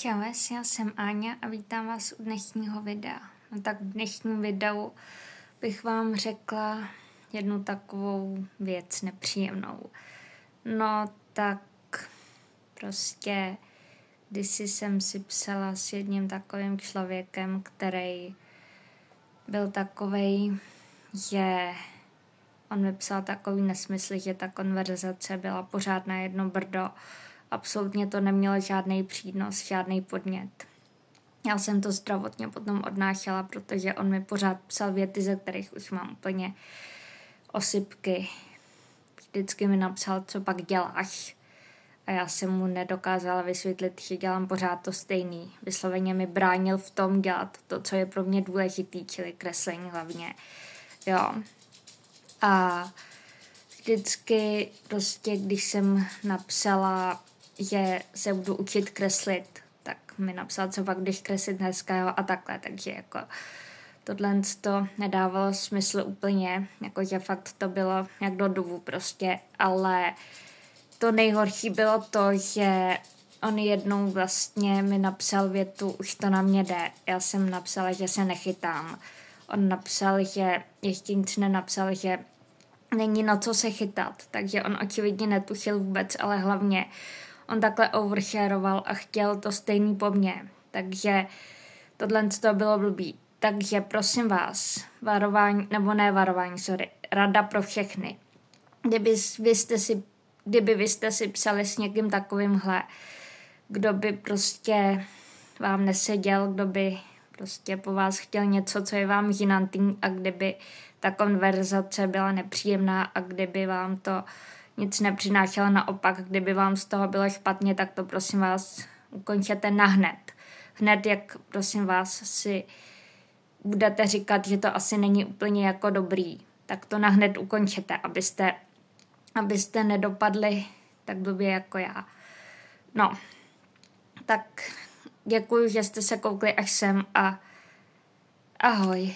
Čau, já jsem Áňa a vítám vás u dnešního videa. No tak v dnešním videu bych vám řekla jednu takovou věc nepříjemnou. No tak prostě kdysi jsem si psala s jedním takovým člověkem, který byl takovej, že on mi psal takový nesmysl, že ta konverzace byla pořád na jedno brdo. Absolutně to nemělo žádný přínos, žádný podnět. Já jsem to zdravotně potom odnášela, protože on mi pořád psal věty, ze kterých už mám úplně osypky. Vždycky mi napsal, co pak děláš. A já jsem mu nedokázala vysvětlit, že dělám pořád to stejný. Vysloveně mi bránil v tom dělat to, co je pro mě důležitý, čili kreslení hlavně. Jo. A vždycky prostě, když jsem napsala, že se budu učit kreslit, tak mi napsal, co pak když kreslit dneska, jo, a takhle, takže jako tohle to nedávalo smysl úplně, jakože fakt to bylo jak do duvu prostě, ale to nejhorší bylo to, že on jednou vlastně mi napsal větu, už to na mě jde, já jsem napsala, že se nechytám, on napsal, že ještě nic nenapsal, že není na co se chytat, takže on očividně netušil vůbec, ale hlavně on takhle oversharoval a chtěl to stejný po mně, takže tohle to bylo blbý. Takže prosím vás, rada pro všechny. Kdyby vy jste si psali s někým takovýmhle, kdo by prostě vám neseděl, kdo by prostě po vás chtěl něco, co je vám žinantý a kdyby ta konverzace byla nepříjemná a kdyby vám to nic nepřinášelo, naopak, kdyby vám z toho bylo špatně, tak to prosím vás ukončete nahned. Hned, jak prosím vás si budete říkat, že to asi není úplně jako dobrý, tak to nahned ukončete, abyste nedopadli tak blbě jako já. No, tak děkuji, že jste se koukli až sem a ahoj.